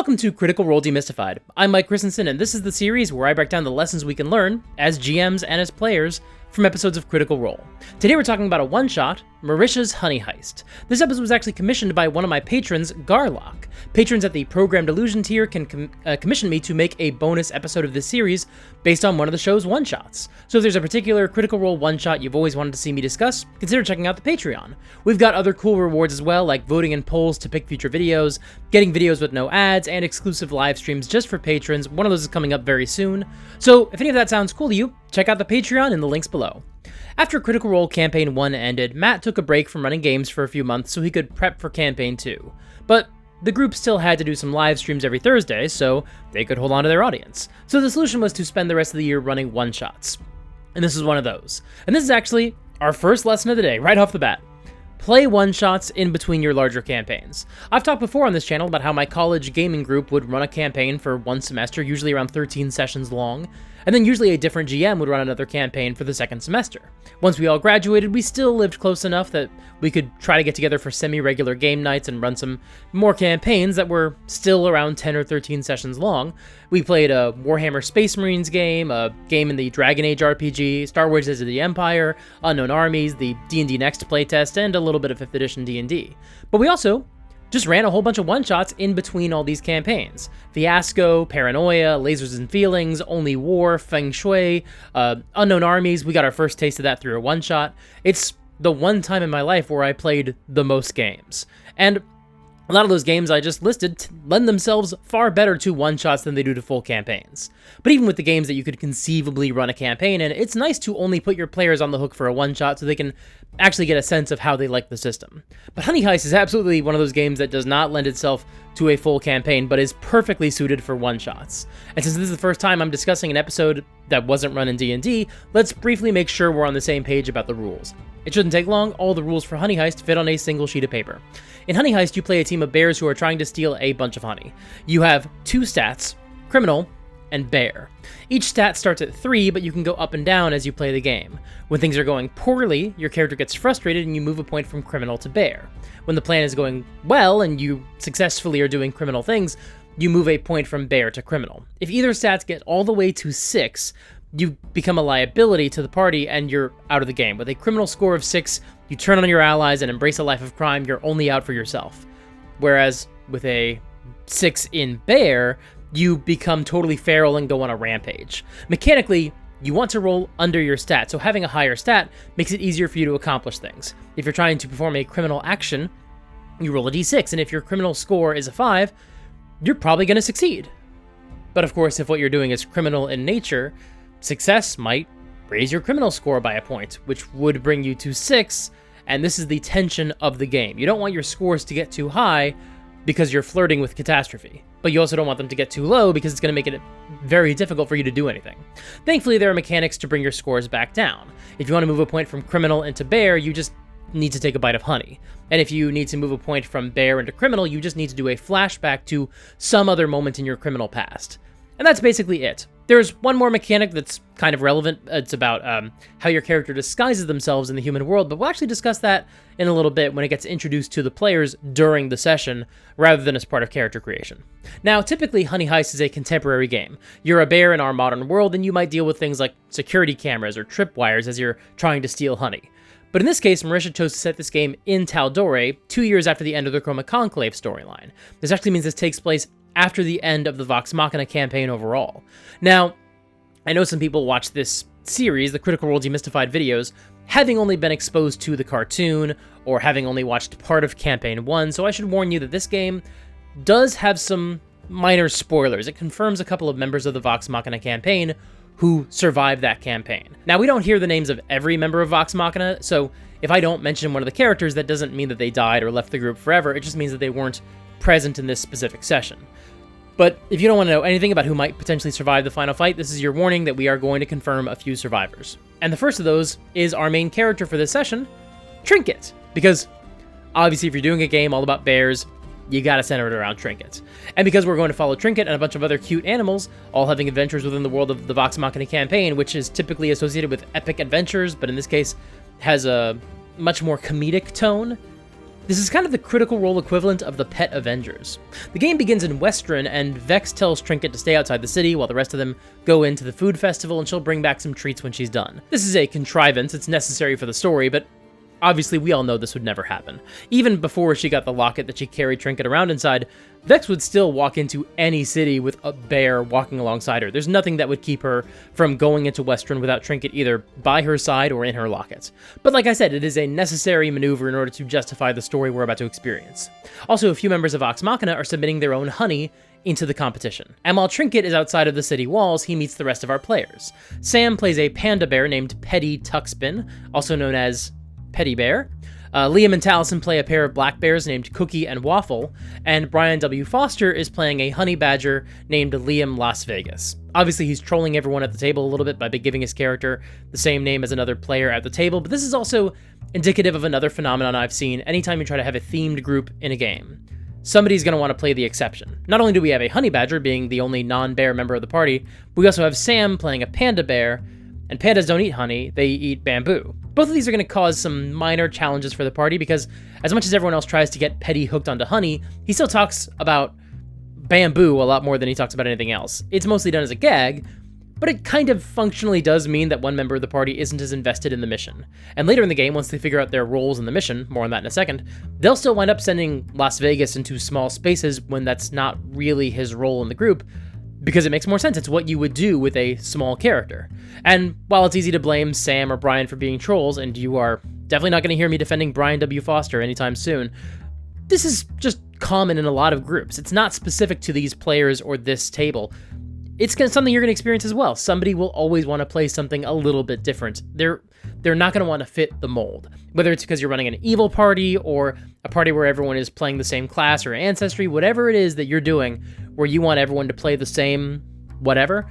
Welcome to Critical Role Demystified. I'm Mike Christensen, and this is the series where I break down the lessons we can learn, as GMs and as players, from episodes of Critical Role. Today we're talking about a one-shot, Marisha's Honey Heist. This episode was actually commissioned by one of my patrons, Garlock. Patrons at the Programmed Illusion tier can commission me to make a bonus episode of this series based on one of the show's one-shots. So if there's a particular Critical Role one-shot you've always wanted to see me discuss, consider checking out the Patreon. We've got other cool rewards as well, like voting in polls to pick future videos, getting videos with no ads, and exclusive live streams just for patrons. One of those is coming up very soon. So if any of that sounds cool to you, check out the Patreon in the links below. After Critical Role Campaign 1 ended, Matt took a break from running games for a few months so he could prep for Campaign 2. But the group still had to do some live streams every Thursday, so they could hold on to their audience. So the solution was to spend the rest of the year running one-shots. And this is one of those. And this is actually our first lesson of the day, right off the bat. Play one-shots in between your larger campaigns. I've talked before on this channel about how my college gaming group would run a campaign for one semester, usually around 13 sessions long, and then usually a different GM would run another campaign for the second semester. Once we all graduated, we still lived close enough that we could try to get together for semi-regular game nights and run some more campaigns that were still around 10 or 13 sessions long. We played a Warhammer Space Marines game, a game in the Dragon Age RPG, Star Wars Age of the Empire, Unknown Armies, the D&D Next playtest, and a little bit of 5th edition D&D. But we also just ran a whole bunch of one-shots in between all these campaigns. Fiasco, Paranoia, Lasers and Feelings, Only War, Feng Shui, Unknown Armies. We got our first taste of that through a one-shot. It's the one time in my life where I played the most games. And a lot of those games I just listed lend themselves far better to one-shots than they do to full campaigns. But even with the games that you could conceivably run a campaign in, it's nice to only put your players on the hook for a one-shot so they can actually get a sense of how they like the system. But Honey Heist is absolutely one of those games that does not lend itself to a full campaign, but is perfectly suited for one-shots. And since this is the first time I'm discussing an episode that wasn't run in D&D, let's briefly make sure we're on the same page about the rules. It shouldn't take long. All the rules for Honey Heist fit on a single sheet of paper. In Honey Heist, you play a team of bears who are trying to steal a bunch of honey. You have two stats, Criminal and Bear. Each stat starts at 3, but you can go up and down as you play the game. When things are going poorly, your character gets frustrated and you move a point from Criminal to Bear. When the plan is going well and you successfully are doing criminal things, you move a point from Bear to Criminal. If either stats get all the way to 6, you become a liability to the party and you're out of the game. With a criminal score of 6, you turn on your allies and embrace a life of crime, you're only out for yourself. Whereas with a 6 in Bear, you become totally feral and go on a rampage. Mechanically, you want to roll under your stat, so having a higher stat makes it easier for you to accomplish things. If you're trying to perform a criminal action, you roll a d6, and if your criminal score is a 5, you're probably going to succeed. But of course, if what you're doing is criminal in nature, success might raise your criminal score by a point, which would bring you to 6, and this is the tension of the game. You don't want your scores to get too high because you're flirting with catastrophe, but you also don't want them to get too low because it's going to make it very difficult for you to do anything. Thankfully, there are mechanics to bring your scores back down. If you want to move a point from Criminal into Bear, you just need to take a bite of honey. And if you need to move a point from Bear into Criminal, you just need to do a flashback to some other moment in your criminal past. And that's basically it. There's one more mechanic that's kind of relevant. It's about how your character disguises themselves in the human world, but we'll actually discuss that in a little bit when it gets introduced to the players during the session, rather than as part of character creation. Now, typically, Honey Heist is a contemporary game. You're a bear in our modern world, and you might deal with things like security cameras or tripwires as you're trying to steal honey. But in this case, Marisha chose to set this game in Tal'Dorei, 2 years after the end of the Chroma Conclave storyline. This actually means this takes place after the end of the Vox Machina campaign overall. Now, I know some people watch this series, the Critical Role Demystified videos, having only been exposed to the cartoon, or having only watched part of Campaign 1, so I should warn you that this game does have some minor spoilers. It confirms a couple of members of the Vox Machina campaign who survived that campaign. Now, we don't hear the names of every member of Vox Machina, so if I don't mention one of the characters, that doesn't mean that they died or left the group forever, it just means that they weren't present in this specific session. But if you don't want to know anything about who might potentially survive the final fight, this is your warning that we are going to confirm a few survivors. And the first of those is our main character for this session, Trinket. Because obviously if you're doing a game all about bears, you gotta center it around Trinket. And because we're going to follow Trinket and a bunch of other cute animals, all having adventures within the world of the Vox Machina campaign, which is typically associated with epic adventures, but in this case has a much more comedic tone, This is kind of the Critical Role equivalent of the Pet Avengers. The game begins in Westron, and Vex tells Trinket to stay outside the city while the rest of them go into the food festival, and she'll bring back some treats when she's done. This is a contrivance, it's necessary for the story, but obviously we all know this would never happen. Even before she got the locket that she carried Trinket around inside, Vex would still walk into any city with a bear walking alongside her. There's nothing that would keep her from going into Westron without Trinket either by her side or in her locket. But like I said, it is a necessary maneuver in order to justify the story we're about to experience. Also, a few members of Vox Machina are submitting their own honey into the competition. And while Trinket is outside of the city walls, he meets the rest of our players. Sam plays a panda bear named Petty Tuckspin, also known as Petty Bear. Liam and Taliesin play a pair of black bears named Cookie and Waffle, and Brian W. Foster is playing a honey badger named Liam Las Vegas. Obviously, he's trolling everyone at the table a little bit by giving his character the same name as another player at the table, but this is also indicative of another phenomenon I've seen anytime you try to have a themed group in a game. Somebody's going to want to play the exception. Not only do we have a honey badger being the only non-bear member of the party, but we also have Sam playing a panda bear, and pandas don't eat honey, they eat bamboo. Both of these are going to cause some minor challenges for the party because as much as everyone else tries to get Petty hooked onto honey, he still talks about bamboo a lot more than he talks about anything else. It's mostly done as a gag, but it kind of functionally does mean that one member of the party isn't as invested in the mission. And later in the game, once they figure out their roles in the mission, more on that in a second, they'll still wind up sending Las Vegas into small spaces when that's not really his role in the group, because it makes more sense. It's what you would do with a small character. And while it's easy to blame Sam or Brian for being trolls, and you are definitely not going to hear me defending Brian W. Foster anytime soon, this is just common in a lot of groups. It's not specific to these players or this table. It's something you're going to experience as well. Somebody will always want to play something a little bit different. They're not going to want to fit the mold. Whether it's because you're running an evil party or a party where everyone is playing the same class or ancestry, whatever it is that you're doing where you want everyone to play the same whatever,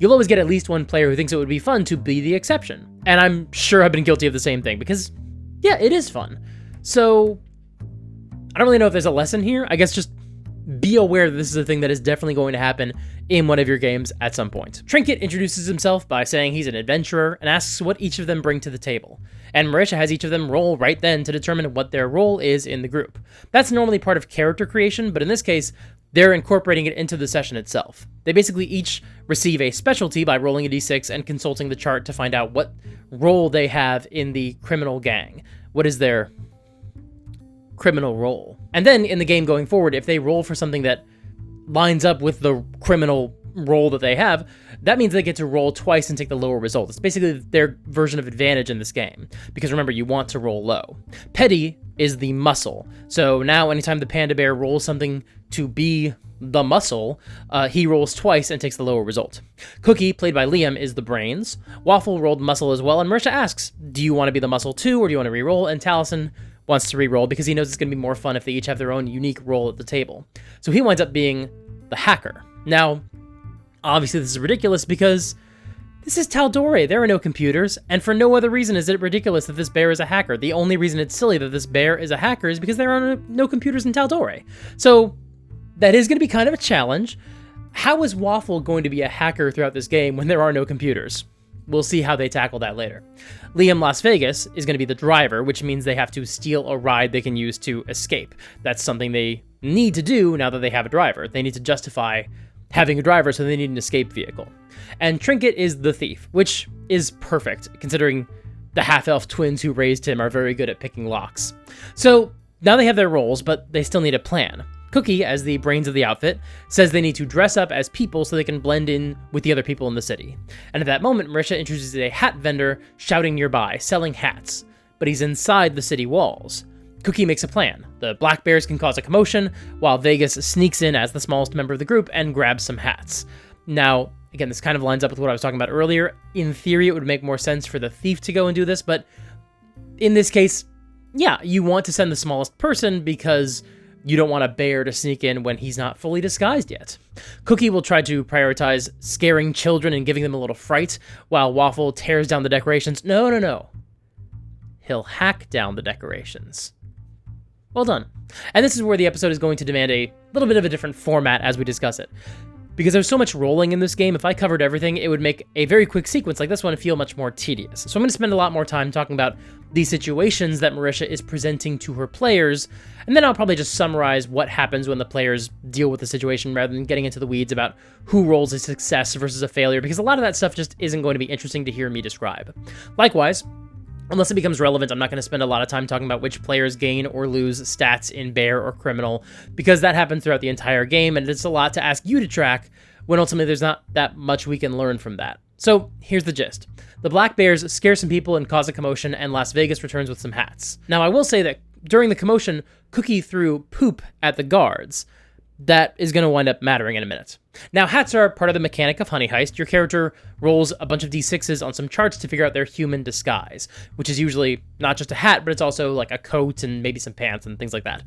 you'll always get at least one player who thinks it would be fun to be the exception. And I'm sure I've been guilty of the same thing because, yeah, it is fun. So I don't really know if there's a lesson here. I guess just be aware that this is a thing that is definitely going to happen in one of your games at some point. Trinket introduces himself by saying he's an adventurer and asks what each of them bring to the table. And Marisha has each of them roll right then to determine what their role is in the group. That's normally part of character creation, but in this case, they're incorporating it into the session itself. They basically each receive a specialty by rolling a d6 and consulting the chart to find out what role they have in the criminal gang. What is their criminal role? And then in the game going forward, if they roll for something that lines up with the criminal role that they have, that means they get to roll twice and take the lower result. It's basically their version of advantage in this game, because remember, you want to roll low. Petty is the muscle, so now anytime the panda bear rolls something to be the muscle, he rolls twice and takes the lower result. Cookie, played by Liam, is the brains. Waffle rolled muscle as well, and Marisha asks, do you want to be the muscle too, or do you want to re-roll? And Taliesin wants to re-roll because he knows it's going to be more fun if they each have their own unique role at the table. So he winds up being the hacker. Now, obviously this is ridiculous because this is Tal'Dorei. There are no computers, and for no other reason is it ridiculous that this bear is a hacker. The only reason it's silly that this bear is a hacker is because there are no computers in Tal'Dorei. So that is going to be kind of a challenge. How is Waffle going to be a hacker throughout this game when there are no computers? We'll see how they tackle that later. Liam Las Vegas is going to be the driver, which means they have to steal a ride they can use to escape. That's something they need to do now that they have a driver. They need to justify having a driver, so they need an escape vehicle. And Trinket is the thief, which is perfect, considering the half-elf twins who raised him are very good at picking locks. So now they have their roles, but they still need a plan. Cookie, as the brains of the outfit, says they need to dress up as people so they can blend in with the other people in the city. And at that moment, Marisha introduces a hat vendor shouting nearby, selling hats, but he's inside the city walls. Cookie makes a plan. The black bears can cause a commotion, while Vegas sneaks in as the smallest member of the group and grabs some hats. Now, again, this kind of lines up with what I was talking about earlier. In theory, it would make more sense for the thief to go and do this, but in this case, yeah, you want to send the smallest person because you don't want a bear to sneak in when he's not fully disguised yet. Cookie will try to prioritize scaring children and giving them a little fright, while Waffle tears down the decorations. No. He'll hack down the decorations. Well done. And this is where the episode is going to demand a little bit of a different format as we discuss it. because there's so much rolling in this game. If I covered everything, it would make a very quick sequence like this one feel much more tedious. So I'm going to spend a lot more time talking about the situations that Marisha is presenting to her players, and then I'll probably just summarize what happens when the players deal with the situation rather than getting into the weeds about who rolls a success versus a failure, because a lot of that stuff just isn't going to be interesting to hear me describe. Likewise, unless it becomes relevant, I'm not going to spend a lot of time talking about which players gain or lose stats in Bear or Criminal, because that happens throughout the entire game, and it's a lot to ask you to track when ultimately there's not that much we can learn from that. So here's the gist. The Black Bears scare some people and cause a commotion, and Las Vegas returns with some hats. Now, I will say that during the commotion, Cookie threw poop at the guards. That is going to wind up mattering in a minute. Now, hats are part of the mechanic of Honey Heist. Your character rolls a bunch of d6s on some charts to figure out their human disguise, which is usually not just a hat, but it's also like a coat and maybe some pants and things like that.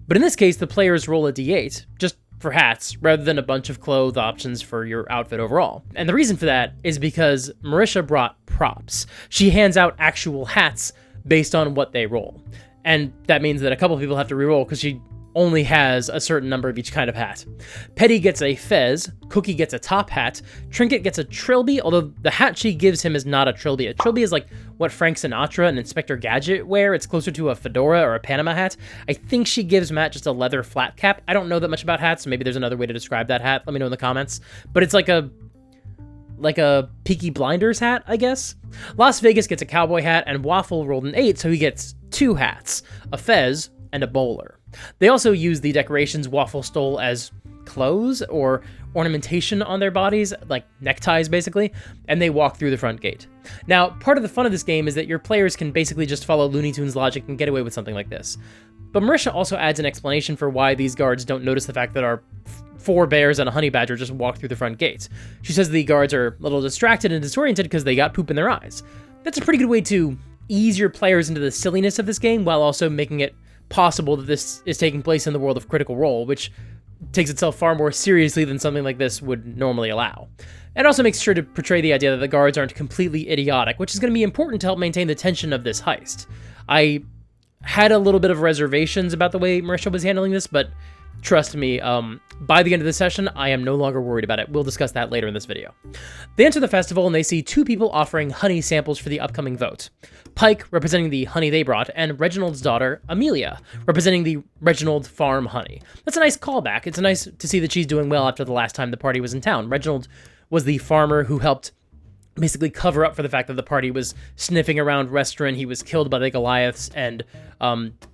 But in this case, the players roll a d8, just for hats, rather than a bunch of clothes options for your outfit overall. And the reason for that is because Marisha brought props. She hands out actual hats based on what they roll. And that means that a couple of people have to reroll because she only has a certain number of each kind of hat. Petty gets a fez, Cookie gets a top hat, Trinket gets a trilby, although the hat she gives him is not a trilby. A trilby is like what Frank Sinatra and Inspector Gadget wear. It's closer to a fedora or a Panama hat. I think she gives Matt just a leather flat cap. I don't know that much about hats, so maybe there's another way to describe that hat. Let me know in the comments. But it's like a Peaky Blinders hat, I guess. Las Vegas gets a cowboy hat, and Waffle rolled an 8, so he gets 2 hats, a fez and a bowler. They also use the decorations Waffle stole as clothes or ornamentation on their bodies, like neckties basically, and they walk through the front gate. Now, part of the fun of this game is that your players can basically just follow Looney Tunes logic and get away with something like this. But Marisha also adds an explanation for why these guards don't notice the fact that our 4 bears and a honey badger just walk through the front gates. She says the guards are a little distracted and disoriented because they got poop in their eyes. That's a pretty good way to ease your players into the silliness of this game while also making it possible that this is taking place in the world of Critical Role, which takes itself far more seriously than something like this would normally allow. It also makes sure to portray the idea that the guards aren't completely idiotic, which is going to be important to help maintain the tension of this heist. I had a little bit of reservations about the way Marisha was handling this, but trust me, by the end of the session, I am no longer worried about it. We'll discuss that later in this video. They enter the festival and they see 2 people offering honey samples for the upcoming vote. Pike, representing the honey they brought, and Reginald's daughter, Amelia, representing the Reginald Farm honey. That's a nice callback. It's nice to see that she's doing well after the last time the party was in town. Reginald was the farmer who helped basically cover up for the fact that the party was sniffing around Restaurant. He was killed by the Goliaths, and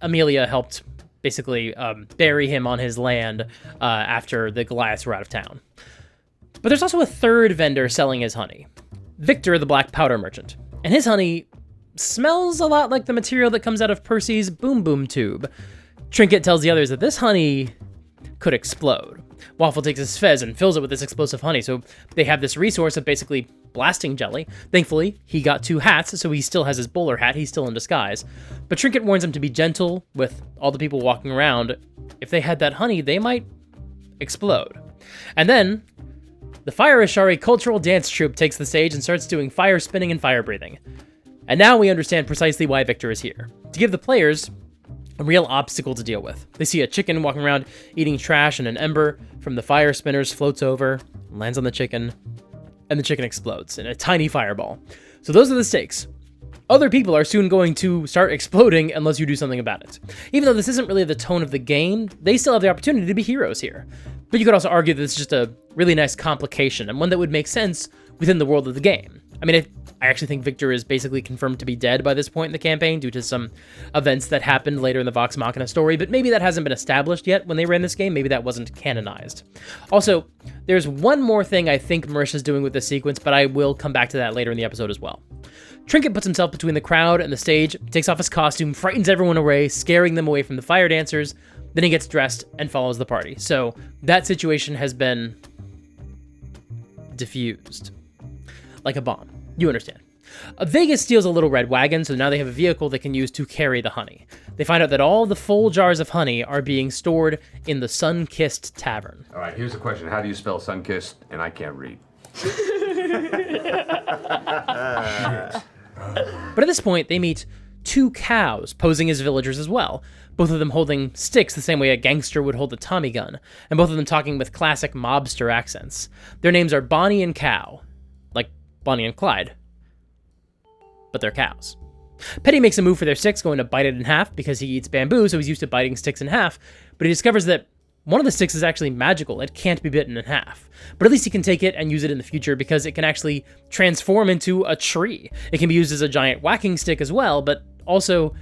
Amelia helped basically bury him on his land after the Goliaths were out of town. But there's also a third vendor selling his honey, Victor, the black powder merchant. And his honey smells a lot like the material that comes out of Percy's Boom Boom tube. Trinket tells the others that this honey could explode. Waffle takes his fez and fills it with this explosive honey, so they have this resource of basically blasting jelly. Thankfully, he got 2 hats, so he still has his bowler hat. He's still in disguise. But Trinket warns him to be gentle with all the people walking around. If they had that honey, they might explode. And then the Fire Ashari cultural dance troupe takes the stage and starts doing fire spinning and fire breathing. And now we understand precisely why Victor is here. To give the players a real obstacle to deal with. They see a chicken walking around eating trash, and an ember from the fire spinners floats over, lands on the chicken, and the chicken explodes in a tiny fireball. So those are the stakes. Other people are soon going to start exploding unless you do something about it. Even though this isn't really the tone of the game, they still have the opportunity to be heroes here. But you could also argue that it's just a really nice complication, and one that would make sense within the world of the game. I mean, I actually think Victor is basically confirmed to be dead by this point in the campaign due to some events that happened later in the Vox Machina story, but maybe that hasn't been established yet when they ran this game. Maybe that wasn't canonized. Also, there's one more thing I think Marisha's doing with this sequence, but I will come back to that later in the episode as well. Trinket puts himself between the crowd and the stage, takes off his costume, frightens everyone away, scaring them away from the fire dancers, then he gets dressed and follows the party. So that situation has been diffused. Like a bomb. You understand. Vegas steals a little red wagon, so now they have a vehicle they can use to carry the honey. They find out that all the full jars of honey are being stored in the Sun-Kissed Tavern. All right, here's a question. How do you spell Sun-Kissed? And I can't read. But at this point, they meet 2 cows posing as villagers as well, both of them holding sticks the same way a gangster would hold a Tommy gun, and both of them talking with classic mobster accents. Their names are Bonnie and Cow, like Bonnie and Clyde, but they're cows. Petty makes a move for their sticks, going to bite it in half because he eats bamboo, so he's used to biting sticks in half, but he discovers that one of the sticks is actually magical. It can't be bitten in half. But at least he can take it and use it in the future because it can actually transform into a tree. It can be used as a giant whacking stick as well, but also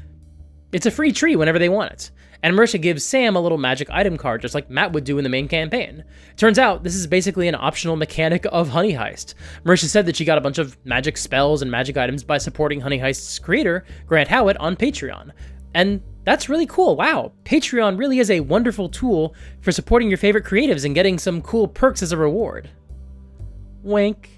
it's a free tree whenever they want it. And Marisha gives Sam a little magic item card, just like Matt would do in the main campaign. Turns out this is basically an optional mechanic of Honey Heist. Marisha said that she got a bunch of magic spells and magic items by supporting Honey Heist's creator, Grant Howitt, on Patreon. And that's really cool. Wow, Patreon really is a wonderful tool for supporting your favorite creatives and getting some cool perks as a reward. Wink.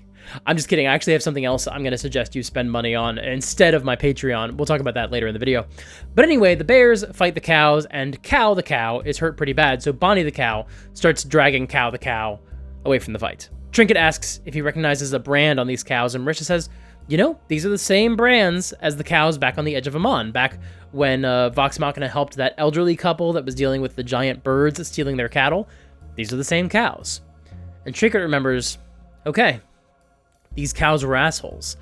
I'm just kidding. I actually have something else I'm going to suggest you spend money on instead of my Patreon. We'll talk about that later in the video. But anyway, the bears fight the cows, and Cow the cow is hurt pretty bad, so Bonnie the cow starts dragging Cow the cow away from the fight. Trinket asks if he recognizes a brand on these cows, and Marisha says, you know, these are the same brands as the cows back on the edge of Amon, back when Vox Machina helped that elderly couple that was dealing with the giant birds stealing their cattle. These are the same cows. And Trinket remembers, okay, these cows were assholes.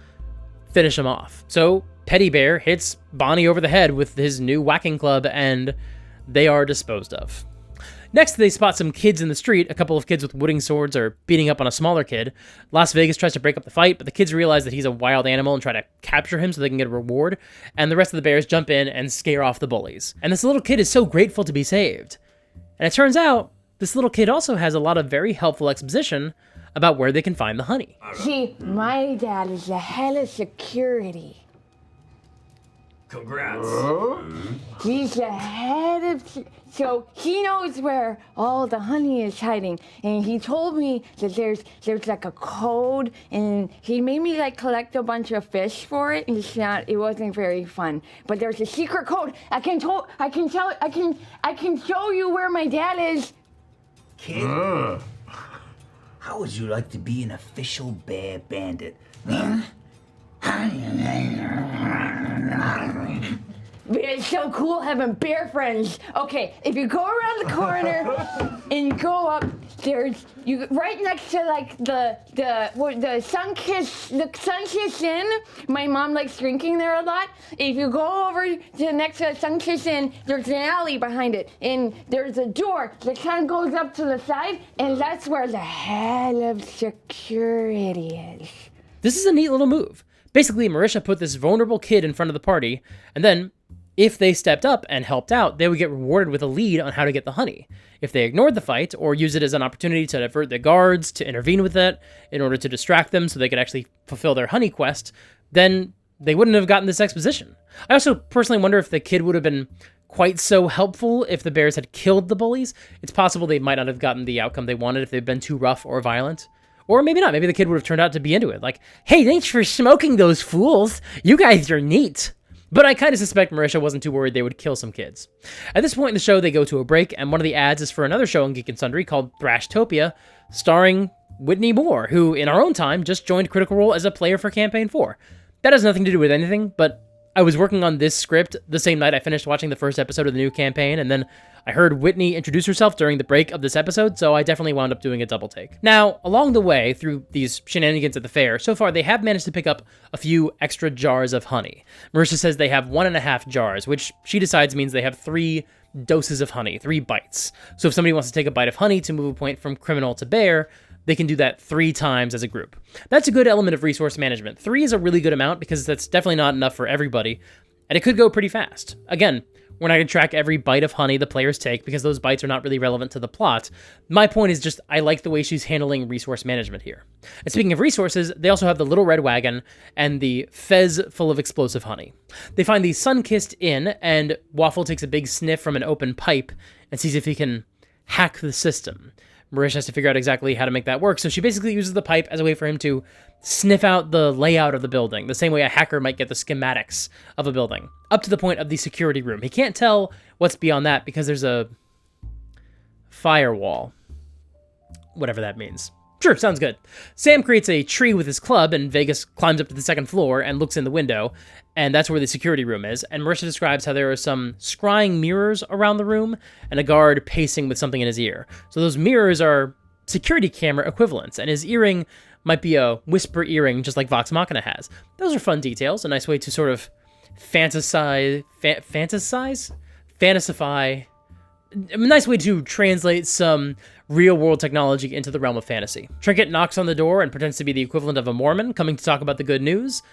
Finish them off. So Petty Bear hits Bonnie over the head with his new whacking club, and they are disposed of. Next, they spot some kids in the street. A couple of kids with wooden swords are beating up on a smaller kid. Las Vegas tries to break up the fight, but the kids realize that he's a wild animal and try to capture him so they can get a reward. And the rest of the bears jump in and scare off the bullies. And this little kid is so grateful to be saved. And it turns out, this little kid also has a lot of very helpful exposition about where they can find the honey. See, my dad is the head of security. Congrats. He's the head of... So he knows where all the honey is hiding. And he told me that there's like a code, and he made me like collect a bunch of fish for it, and it wasn't very fun. But there's a secret code. I can show you where my dad is. Kid, how would you like to be an official bear bandit? It's so cool having bear friends. Okay, if you go around the corner and you go up, you right next to like the Sun-Kissed Inn. My mom likes drinking there a lot. If you go over to next to the Sun-Kissed Inn, there's an alley behind it, and there's a door that kind of goes up to the side, and that's where the head of security is. This is a neat little move. Basically, Marisha put this vulnerable kid in front of the party, and then, if they stepped up and helped out, they would get rewarded with a lead on how to get the honey. If they ignored the fight, or used it as an opportunity to divert the guards, to intervene with it, in order to distract them so they could actually fulfill their honey quest, then they wouldn't have gotten this exposition. I also personally wonder if the kid would have been quite so helpful if the bears had killed the bullies. It's possible they might not have gotten the outcome they wanted if they'd been too rough or violent. Or maybe not. Maybe the kid would have turned out to be into it. Like, hey, thanks for smoking those fools. You guys are neat. But I kind of suspect Marisha wasn't too worried they would kill some kids. At this point in the show, they go to a break, and one of the ads is for another show on Geek and Sundry called Thrashtopia, starring Whitney Moore, who, in our own time, just joined Critical Role as a player for Campaign 4. That has nothing to do with anything, but I was working on this script the same night I finished watching the first episode of the new campaign, and then I heard Whitney introduce herself during the break of this episode, so I definitely wound up doing a double take. Now, along the way, through these shenanigans at the fair, so far they have managed to pick up a few extra jars of honey. Marisha says they have 1.5 jars, which she decides means they have 3 doses of honey, 3 bites. So if somebody wants to take a bite of honey to move a point from criminal to bear, they can do that 3 times as a group. That's a good element of resource management. 3 is a really good amount because that's definitely not enough for everybody, and it could go pretty fast. Again, we're not going to track every bite of honey the players take because those bites are not really relevant to the plot. My point is just I like the way she's handling resource management here. And speaking of resources, they also have the Little Red Wagon and the fez full of explosive honey. They find the Sun-Kissed Inn, and Waffle takes a big sniff from an open pipe and sees if he can hack the system. Marisha has to figure out exactly how to make that work, so she basically uses the pipe as a way for him to sniff out the layout of the building, the same way a hacker might get the schematics of a building, up to the point of the security room. He can't tell what's beyond that because there's a firewall, whatever that means. Sure, sounds good. Sam creates a tree with his club, and Vegas climbs up to the second floor and looks in the window, and that's where the security room is. And Marisha describes how there are some scrying mirrors around the room, and a guard pacing with something in his ear. So those mirrors are security camera equivalents, and his earring might be a whisper earring, just like Vox Machina has. Those are fun details, a nice way to sort of fantasify, a nice way to translate some real-world technology into the realm of fantasy. Trinket knocks on the door and pretends to be the equivalent of a Mormon coming to talk about the good news,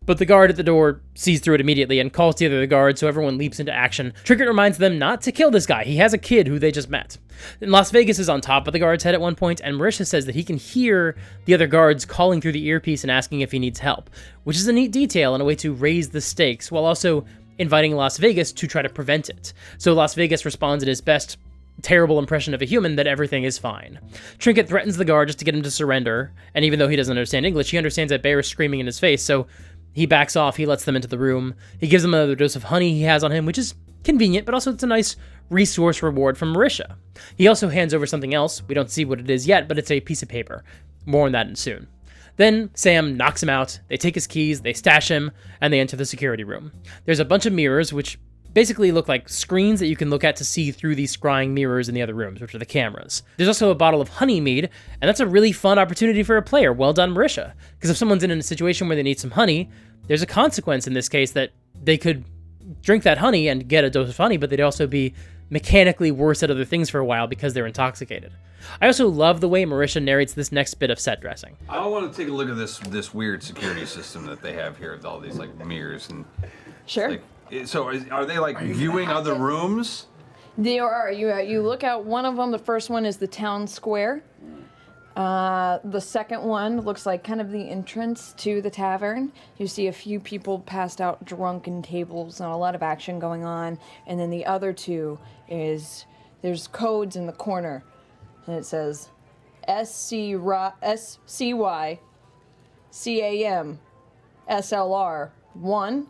but the guard at the door sees through it immediately and calls together the guard, so everyone leaps into action. Trinket reminds them not to kill this guy. He has a kid who they just met. And Las Vegas is on top of the guard's head at one point, and Marisha says that he can hear the other guards calling through the earpiece and asking if he needs help, which is a neat detail and a way to raise the stakes while also inviting Las Vegas to try to prevent it. So Las Vegas responds in his best terrible impression of a human that everything is fine. Trinket threatens the guard just to get him to surrender, and even though he doesn't understand English, he understands that Bear is screaming in his face, so he backs off, he lets them into the room. He gives them another dose of honey he has on him, which is convenient, but also it's a nice resource reward from Marisha. He also hands over something else. We don't see what it is yet, but it's a piece of paper. More on that soon. Then Sam knocks him out, they take his keys, they stash him, and they enter the security room. There's a bunch of mirrors, which basically look like screens that you can look at to see through these scrying mirrors in the other rooms, which are the cameras. There's also a bottle of honey mead, and that's a really fun opportunity for a player. Well done, Marisha. Because if someone's in a situation where they need some honey, there's a consequence in this case that they could drink that honey and get a dose of honey, but they'd also be mechanically worse at other things for a while because they're intoxicated. I also love the way Marisha narrates this next bit of set dressing. I want to take a look at this weird security system that they have here with all these like mirrors and. Sure. Are they like viewing other rooms? They are. You look at one of them. The first one is the town square. The second one looks like kind of the entrance to the tavern. You see a few people passed out drunk in tables and a lot of action going on. And then the other two is there's codes in the corner. And it says SCY CAM SLR 1.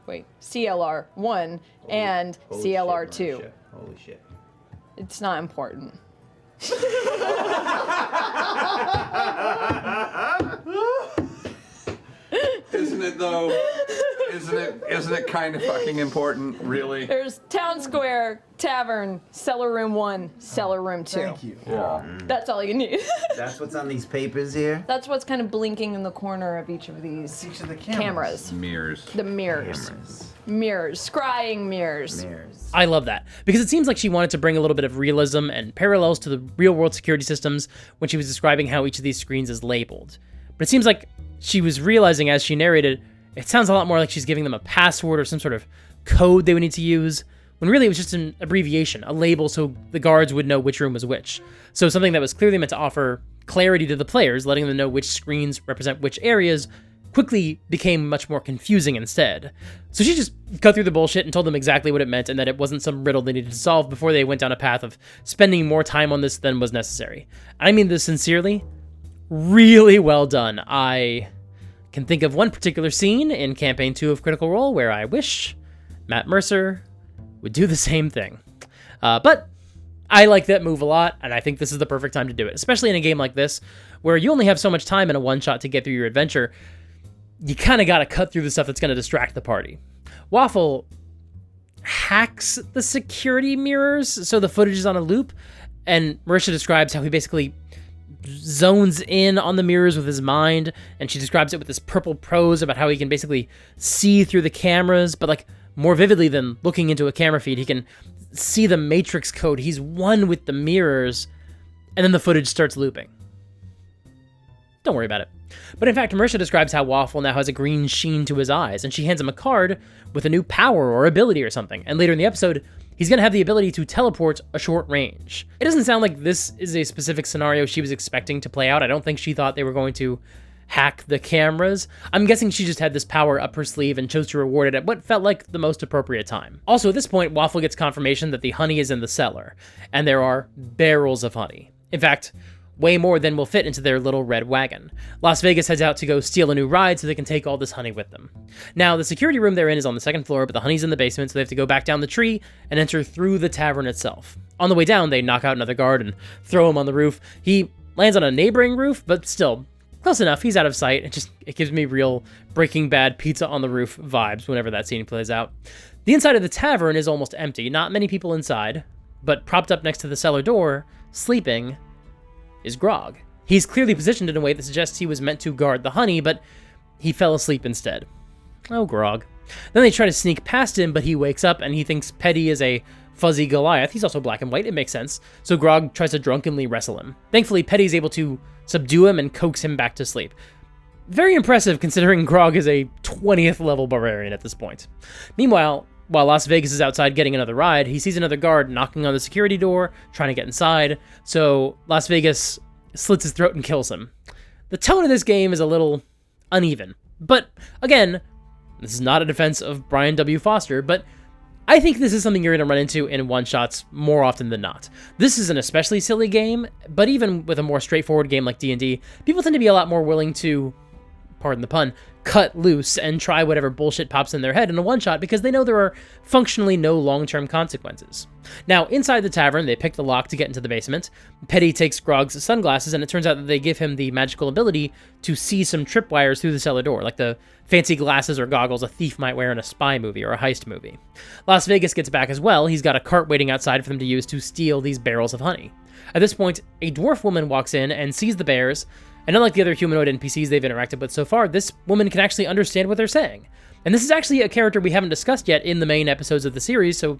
Wait, CLR 1 and CLR 2. Holy shit. It's not important. Isn't it though? Isn't it kind of fucking important, really? There's Town Square, Tavern, Cellar Room 1, Cellar Room 2. Thank you. Yeah. That's all you need. That's what's on these papers here? That's what's kind of blinking in the corner of each of these Each of the cameras. Mirrors. The mirrors. Mirrors. Scrying mirrors. Mirrors. I love that, because it seems like she wanted to bring a little bit of realism and parallels to the real-world security systems when she was describing how each of these screens is labeled. But it seems like she was realizing as she narrated, it sounds a lot more like she's giving them a password or some sort of code they would need to use, when really it was just an abbreviation, a label so the guards would know which room was which. So something that was clearly meant to offer clarity to the players, letting them know which screens represent which areas, quickly became much more confusing instead. So she just cut through the bullshit and told them exactly what it meant and that it wasn't some riddle they needed to solve before they went down a path of spending more time on this than was necessary. I mean this sincerely. Really well done. I can think of one particular scene in Campaign 2 of Critical Role where I wish Matt Mercer would do the same thing. But I like that move a lot, and I think this is the perfect time to do it, especially in a game like this, where you only have so much time in a one-shot to get through your adventure. You kind of got to cut through the stuff that's going to distract the party. Waffle hacks the security mirrors, so the footage is on a loop, and Marisha describes how he basically zones in on the mirrors with his mind, and she describes it with this purple prose about how he can basically see through the cameras, but like more vividly than looking into a camera feed. He can see the matrix code. He's one with the mirrors, and then the footage starts looping. Don't worry about it. But in fact, Marisha describes how Waffle now has a green sheen to his eyes, and she hands him a card with a new power or ability or something. And later in the episode, he's going to have the ability to teleport a short range. It doesn't sound like this is a specific scenario she was expecting to play out. I don't think she thought they were going to hack the cameras. I'm guessing she just had this power up her sleeve and chose to reward it at what felt like the most appropriate time. Also, at this point, Waffle gets confirmation that the honey is in the cellar, and there are barrels of honey. In fact, way more than will fit into their little red wagon. Las Vegas heads out to go steal a new ride so they can take all this honey with them. Now, the security room they're in is on the second floor, but the honey's in the basement, so they have to go back down the tree and enter through the tavern itself. On the way down, they knock out another guard and throw him on the roof. He lands on a neighboring roof, but still, close enough. He's out of sight. It gives me real Breaking Bad pizza on the roof vibes whenever that scene plays out. The inside of the tavern is almost empty. Not many people inside, but propped up next to the cellar door, sleeping, is Grog. He's clearly positioned in a way that suggests he was meant to guard the honey, but he fell asleep instead. Oh, Grog. Then they try to sneak past him, but he wakes up and he thinks Petty is a fuzzy Goliath. He's also black and white, it makes sense. So Grog tries to drunkenly wrestle him. Thankfully, Petty's able to subdue him and coax him back to sleep. Very impressive considering Grog is a 20th level barbarian at this point. Meanwhile, while Las Vegas is outside getting another ride, he sees another guard knocking on the security door, trying to get inside, so Las Vegas slits his throat and kills him. The tone of this game is a little uneven. But, again, this is not a defense of Brian W. Foster, but I think this is something you're going to run into in one-shots more often than not. This is an especially silly game, but even with a more straightforward game like D&D, people tend to be a lot more willing to, pardon the pun, cut loose and try whatever bullshit pops in their head in a one-shot because they know there are functionally no long-term consequences. Now, inside the tavern, they pick the lock to get into the basement. Petty takes Grog's sunglasses, and it turns out that they give him the magical ability to see some tripwires through the cellar door, like the fancy glasses or goggles a thief might wear in a spy movie or a heist movie. Las Vegas gets back as well. He's got a cart waiting outside for them to use to steal these barrels of honey. At this point, a dwarf woman walks in and sees the bears, and unlike the other humanoid NPCs they've interacted with so far, this woman can actually understand what they're saying. And this is actually a character we haven't discussed yet in the main episodes of the series, so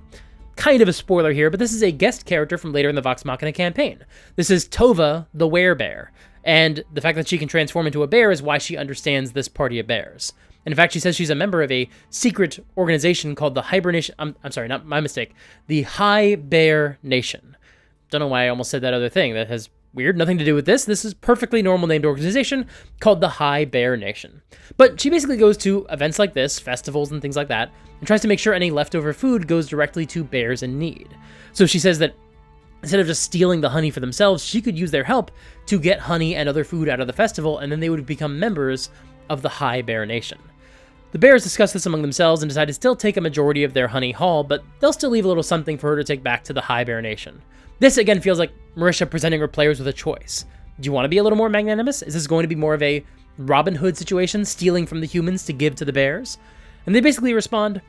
kind of a spoiler here, but this is a guest character from later in the Vox Machina campaign. This is Tova, the werebear, and the fact that she can transform into a bear is why she understands this party of bears. And in fact, she says she's a member of a secret organization called the Hibernation... I'm sorry, not my mistake. The High Bear Nation. Don't know why I almost said that other thing. That has nothing to do with this. This is perfectly normal named organization called the High Bear Nation. But she basically goes to events like this, festivals and things like that, and tries to make sure any leftover food goes directly to bears in need. So she says that instead of just stealing the honey for themselves, she could use their help to get honey and other food out of the festival, and then they would become members of the High Bear Nation. The bears discuss this among themselves and decide to still take a majority of their honey haul, but they'll still leave a little something for her to take back to the High Bear Nation. This, again, feels like Marisha presenting her players with a choice. Do you want to be a little more magnanimous? Is this going to be more of a Robin Hood situation, stealing from the humans to give to the bears? And they basically respond,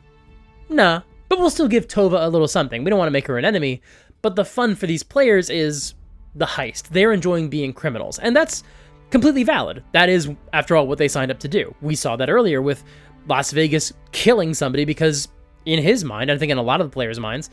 nah, but we'll still give Tova a little something. We don't want to make her an enemy, but the fun for these players is the heist. They're enjoying being criminals, and that's completely valid. That is, after all, what they signed up to do. We saw that earlier with Las Vegas killing somebody because, in his mind, I think in a lot of the players' minds,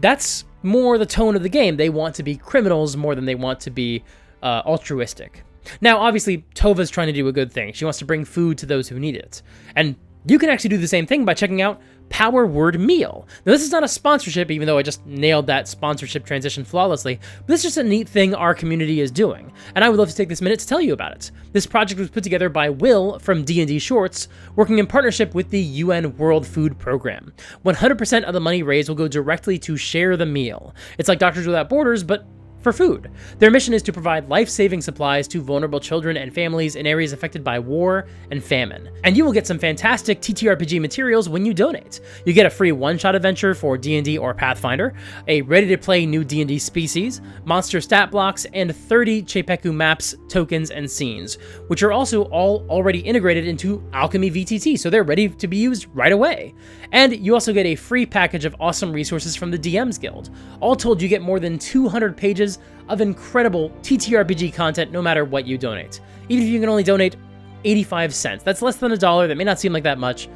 that's more the tone of the game. They want to be criminals more than they want to be altruistic. Now, obviously, Tova's trying to do a good thing. She wants to bring food to those who need it. And you can actually do the same thing by checking out Power Word Meal. Now, this is not a sponsorship, even though I just nailed that sponsorship transition flawlessly, but this is just a neat thing our community is doing, and I would love to take this minute to tell you about it. This project was put together by Will from D&D Shorts, working in partnership with the UN World Food Program. 100% of the money raised will go directly to Share the Meal. It's like Doctors Without Borders, but for food. Their mission is to provide life-saving supplies to vulnerable children and families in areas affected by war and famine. And you will get some fantastic TTRPG materials when you donate. You get a free one-shot adventure for D&D or Pathfinder, a ready-to-play new D&D species, monster stat blocks, and 30 Chepeku maps, tokens, and scenes, which are also all already integrated into Alchemy VTT, so they're ready to be used right away. And you also get a free package of awesome resources from the DM's Guild. All told, you get more than 200 pages of incredible TTRPG content no matter what you donate. Even if you can only donate 85 cents. That's less than $1. That may not seem like that much,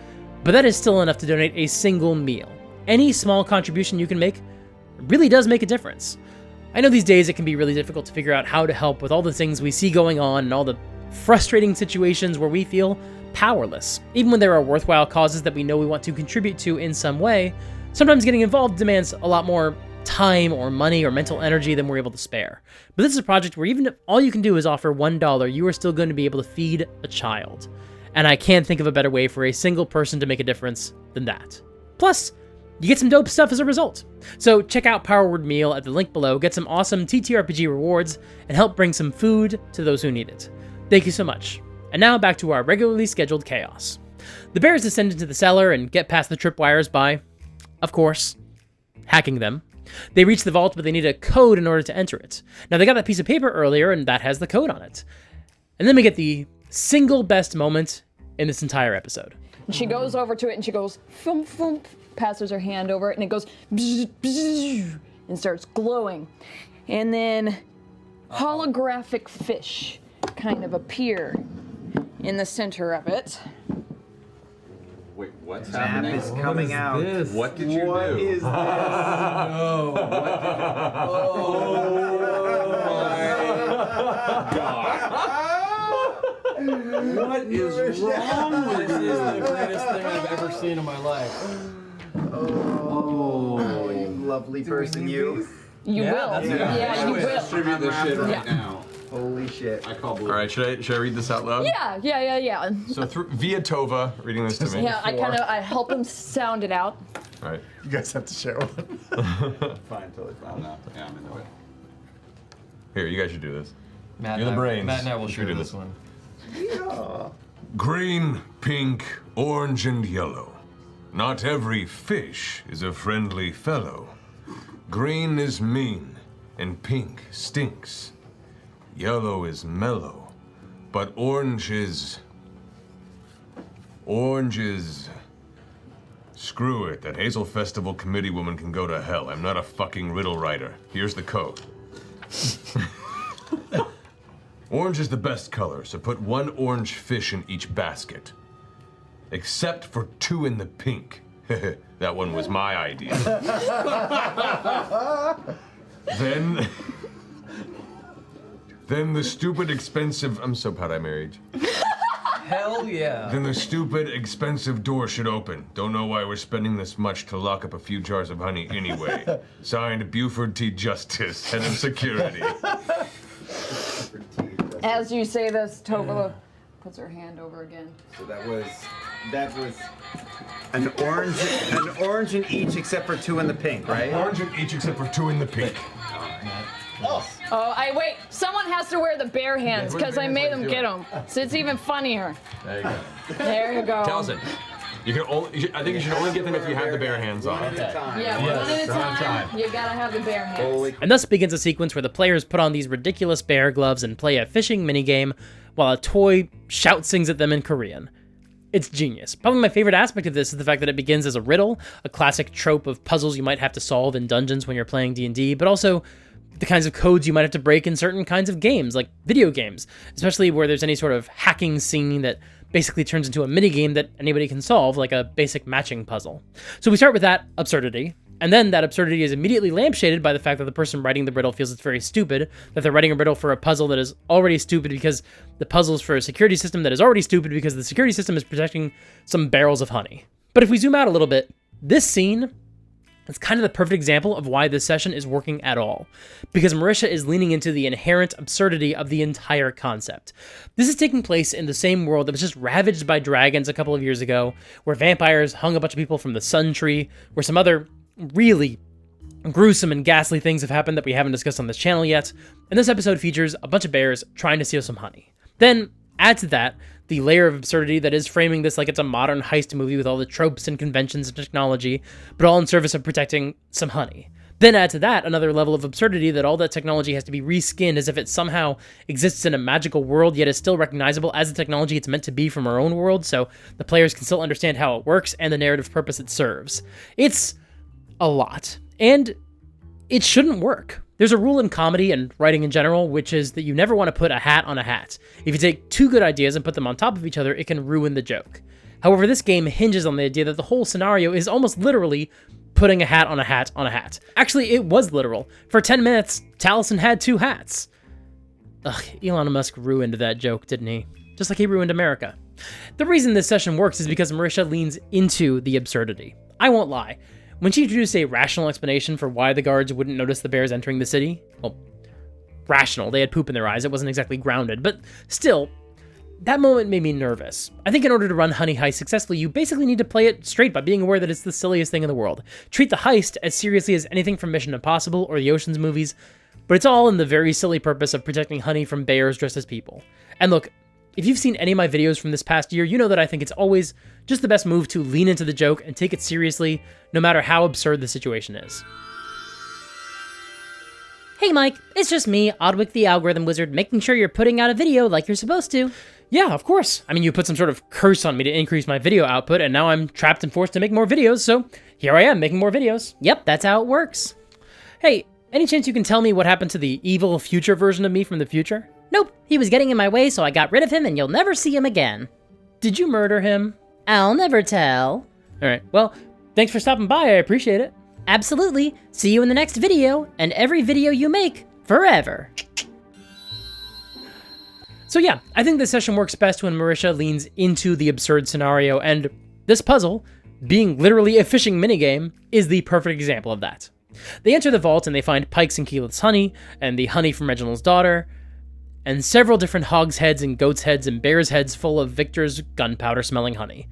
but that is still enough to donate a single meal. Any small contribution you can make really does make a difference. I know these days it can be really difficult to figure out how to help with all the things we see going on and all the frustrating situations where we feel powerless. Even when there are worthwhile causes that we know we want to contribute to in some way, sometimes getting involved demands a lot more time or money or mental energy than we're able to spare. But this is a project where even if all you can do is offer $1, you are still going to be able to feed a child. And I can't think of a better way for a single person to make a difference than that. Plus, you get some dope stuff as a result. So check out Power Word Meal at the link below, get some awesome TTRPG rewards, and help bring some food to those who need it. Thank you so much. And now back to our regularly scheduled chaos. The bears descend into the cellar and get past the tripwires by, of course, hacking them. They reach the vault, but they need a code in order to enter it. Now, they got that piece of paper earlier, and that has the code on it. And then we get the single best moment in this entire episode. And she goes over to it and she goes, thump, thump, passes her hand over it, and it goes, bzz, bzz, and starts glowing. And then holographic fish kind of appear in the center of it. Wait, what's Map happening? is coming out. What did you do? What is this? What is wrong with This is the you? greatest thing I've ever seen in my life. Oh, you lovely person, you. You will. that's it. Yeah, you will. Distribute this shit right Yeah. now. Holy shit. I call blue. All right, should I read this out loud? Yeah. So via Tova, reading this to me. Yeah, I help him sound it out. All right. You guys have to share one. Fine, totally fine. No, yeah, I'm into it. Here, you guys should do this. Matt You're the and I- brains. Matt and I will You share do this this. one. Green, pink, orange, and yellow. Not every fish is a friendly fellow. Green is mean, and pink stinks. Yellow is mellow, but orange is... Screw it, that Hazel Festival committee woman can go to hell. I'm not a fucking riddle writer. Here's the code. Orange is the best color, so put 1 orange fish in each basket. Except for 2 in the pink. That one was my idea. Then the stupid expensive... I'm so proud I married you. Hell yeah. Then the stupid expensive door should open. Don't know why we're spending this much to lock up a few jars of honey anyway. Signed, Buford T. Justice, head of security. As you say this, Tova puts her hand over again. So that was an orange in each except for 2 in the pink, right? Orange in each except for 2 in the pink. Oh, wait. Someone has to wear the bare hands because I made them get them. So it's even funnier. There you go. There you go. Townsend, I think you should only get them if you have the bare hands on. Yeah, one at a time. You gotta have the bare hands. Holy And thus begins a sequence where the players put on these ridiculous bear gloves and play a fishing minigame while a toy shout sings at them in Korean. It's genius. Probably my favorite aspect of this is the fact that it begins as a riddle, a classic trope of puzzles you might have to solve in dungeons when you're playing D&D, but also the kinds of codes you might have to break in certain kinds of games, like video games, especially where there's any sort of hacking scene that basically turns into a minigame that anybody can solve, like a basic matching puzzle. So we start with that absurdity, and then that absurdity is immediately lampshaded by the fact that the person writing the riddle feels it's very stupid, that they're writing a riddle for a puzzle that is already stupid because the puzzle is for a security system that is already stupid because the security system is protecting some barrels of honey. But if we zoom out a little bit, this scene is kind of the perfect example of why this session is working at all, because Marisha is leaning into the inherent absurdity of the entire concept. This is taking place in the same world that was just ravaged by dragons a couple of years ago, where vampires hung a bunch of people from the Sun Tree, where some other really gruesome and ghastly things have happened that we haven't discussed on this channel yet, and this episode features a bunch of bears trying to steal some honey. Then, add to that the layer of absurdity that is framing this like it's a modern heist movie with all the tropes and conventions and technology, but all in service of protecting some honey. Then add to that another level of absurdity that all that technology has to be reskinned as if it somehow exists in a magical world yet is still recognizable as the technology it's meant to be from our own world, so the players can still understand how it works and the narrative purpose it serves. It's a lot, and it shouldn't work. There's a rule in comedy and writing in general, which is that you never want to put a hat on a hat. If you take 2 good ideas and put them on top of each other, it can ruin the joke. However, this game hinges on the idea that the whole scenario is almost literally putting a hat on a hat on a hat. Actually, it was literal. For 10 minutes, Taliesin had 2 hats. Ugh, Elon Musk ruined that joke, didn't he? Just like he ruined America. The reason this session works is because Marisha leans into the absurdity. I won't lie. When she introduced a rational explanation for why the guards wouldn't notice the bears entering the city, well, rational, they had poop in their eyes, it wasn't exactly grounded, but still, that moment made me nervous. I think in order to run Honey Heist successfully, you basically need to play it straight by being aware that it's the silliest thing in the world. Treat the heist as seriously as anything from Mission Impossible or the Ocean's movies, but it's all in the very silly purpose of protecting honey from bears dressed as people. And look, if you've seen any of my videos from this past year, you know that I think it's always just the best move to lean into the joke and take it seriously, no matter how absurd the situation is. Hey Mike, it's just me, Oddwick the Algorithm Wizard, making sure you're putting out a video like you're supposed to. Yeah, of course. I mean, you put some sort of curse on me to increase my video output, and now I'm trapped and forced to make more videos, so here I am making more videos. Yep, that's how it works. Hey, any chance you can tell me what happened to the evil future version of me from the future? Nope, he was getting in my way, so I got rid of him and you'll never see him again. Did you murder him? I'll never tell. Alright, well, thanks for stopping by, I appreciate it. Absolutely. See you in the next video, and every video you make, forever. So yeah, I think this session works best when Marisha leans into the absurd scenario, and this puzzle, being literally a fishing minigame, is the perfect example of that. They enter the vault and they find Pike's and Keyleth's honey, and the honey from Reginald's daughter, and several different hogs' heads and goats' heads and bears' heads full of Victor's gunpowder-smelling honey.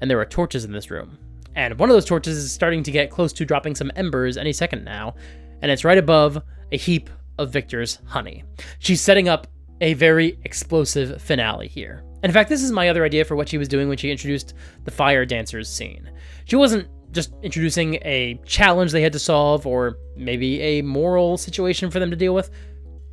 And there are torches in this room. And one of those torches is starting to get close to dropping some embers any second now, and it's right above a heap of Victor's honey. She's setting up a very explosive finale here. In fact, this is my other idea for what she was doing when she introduced the fire dancers scene. She wasn't just introducing a challenge they had to solve, or maybe a moral situation for them to deal with.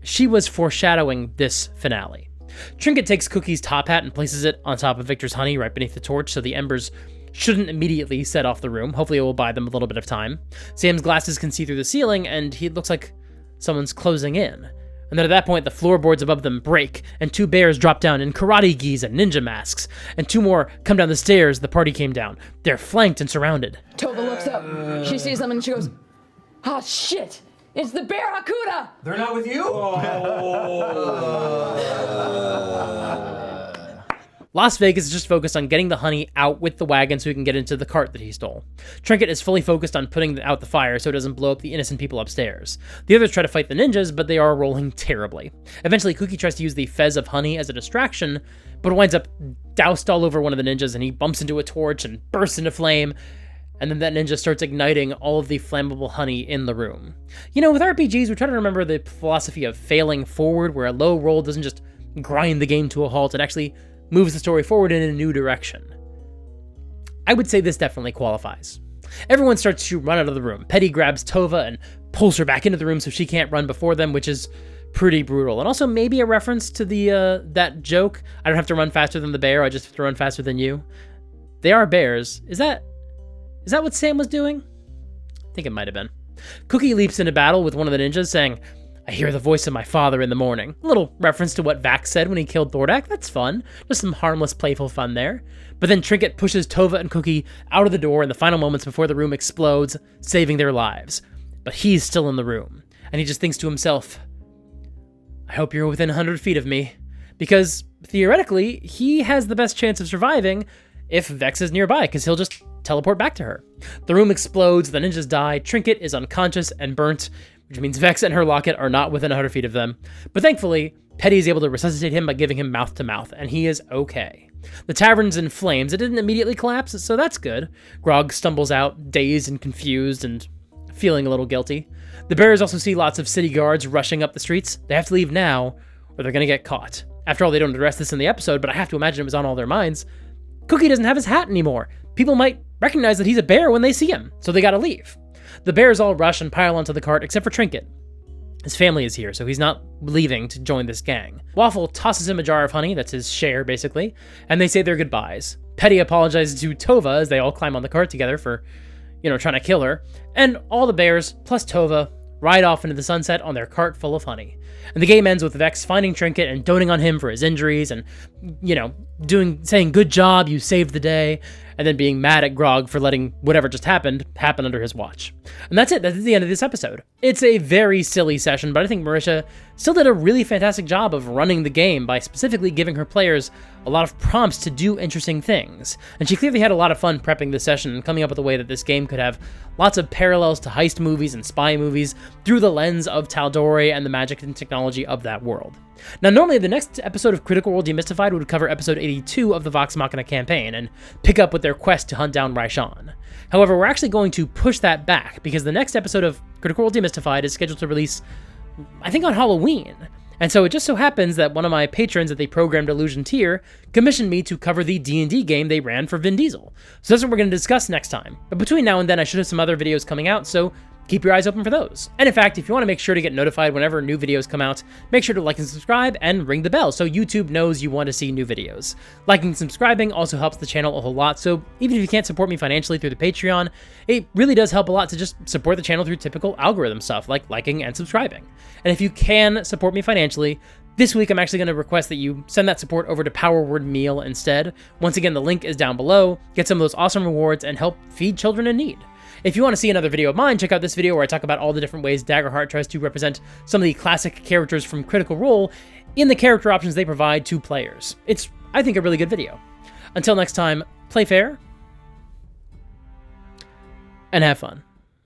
She was foreshadowing this finale. Trinket takes Cookie's top hat and places it on top of Victor's honey right beneath the torch, so the embers shouldn't immediately set off the room. Hopefully it will buy them a little bit of time. Sam's glasses can see through the ceiling, and he looks like someone's closing in. And then at that point, the floorboards above them break, and 2 bears drop down in karate gis and ninja masks, and 2 more come down the stairs the party came down. They're flanked and surrounded. Tova looks up. She sees them and she goes, "Oh shit! It's the bear Hakuda!" They're not with you? Las Vegas is just focused on getting the honey out with the wagon so he can get into the cart that he stole. Trinket is fully focused on putting out the fire so it doesn't blow up the innocent people upstairs. The others try to fight the ninjas, but they are rolling terribly. Eventually, Cookie tries to use the fez of honey as a distraction, but winds up doused all over one of the ninjas, and he bumps into a torch and bursts into flame, and then that ninja starts igniting all of the flammable honey in the room. You know, with RPGs, we try to remember the philosophy of failing forward, where a low roll doesn't just grind the game to a halt, it actually moves the story forward in a new direction. I would say this definitely qualifies. Everyone starts to run out of the room. Petty grabs Tova and pulls her back into the room so she can't run before them, which is pretty brutal. And also maybe a reference to the that joke, I don't have to run faster than the bear, I just have to run faster than you. They are bears. Is that what Sam was doing? I think it might have been. Cookie leaps into battle with one of the ninjas, saying, "I hear the voice of my father in the morning." A little reference to what Vax said when he killed Thordak. That's fun. Just some harmless, playful fun there. But then Trinket pushes Tova and Cookie out of the door in the final moments before the room explodes, saving their lives. But he's still in the room, and he just thinks to himself, "I hope you're within 100 feet of me." Because, theoretically, he has the best chance of surviving if Vex is nearby, because he'll just teleport back to her. The room explodes, the ninjas die, Trinket is unconscious and burnt, which means Vex and her locket are not within 100 feet of them. But thankfully, Petty is able to resuscitate him by giving him mouth-to-mouth, and he is okay. The tavern's in flames. It didn't immediately collapse, so that's good. Grog stumbles out, dazed and confused, and feeling a little guilty. The bears also see lots of city guards rushing up the streets. They have to leave now, or they're gonna get caught. After all, they don't address this in the episode, but I have to imagine it was on all their minds. Cookie doesn't have his hat anymore. People might recognize that he's a bear when they see him, so they gotta leave. The bears all rush and pile onto the cart, except for Trinket. His family is here, so he's not leaving to join this gang. Waffle tosses him a jar of honey, that's his share, basically, and they say their goodbyes. Petty apologizes to Tova as they all climb on the cart together for, trying to kill her, and all the bears, plus Tova, ride off into the sunset on their cart full of honey. And the game ends with Vex finding Trinket and doting on him for his injuries and, saying, "Good job, you saved the day," and then being mad at Grog for letting whatever just happened happen under his watch. And that's it. That's the end of this episode. It's a very silly session, but I think Marisha still did a really fantastic job of running the game by specifically giving her players a lot of prompts to do interesting things. And she clearly had a lot of fun prepping this session and coming up with a way that this game could have lots of parallels to heist movies and spy movies through the lens of Tal'Dorei and the magic and technology of that world. Now, normally the next episode of Critical Role Demystified would cover episode 82 of the Vox Machina campaign and pick up with their quest to hunt down Raishan. However, we're actually going to push that back because the next episode of Critical Role Demystified is scheduled to release, I think, on Halloween. And so it just so happens that one of my patrons at the Programmed Illusion tier commissioned me to cover the D&D game they ran for Vin Diesel. So that's what we're going to discuss next time. But between now and then, I should have some other videos coming out, so keep your eyes open for those. And in fact, if you want to make sure to get notified whenever new videos come out, make sure to like and subscribe and ring the bell so YouTube knows you want to see new videos. Liking and subscribing also helps the channel a whole lot, so even if you can't support me financially through the Patreon, it really does help a lot to just support the channel through typical algorithm stuff like liking and subscribing. And if you can support me financially, this week I'm actually going to request that you send that support over to Power Word Meal instead. Once again, the link is down below. Get some of those awesome rewards and help feed children in need. If you want to see another video of mine, check out this video where I talk about all the different ways Daggerheart tries to represent some of the classic characters from Critical Role in the character options they provide to players. It's, I think, a really good video. Until next time, play fair and have fun.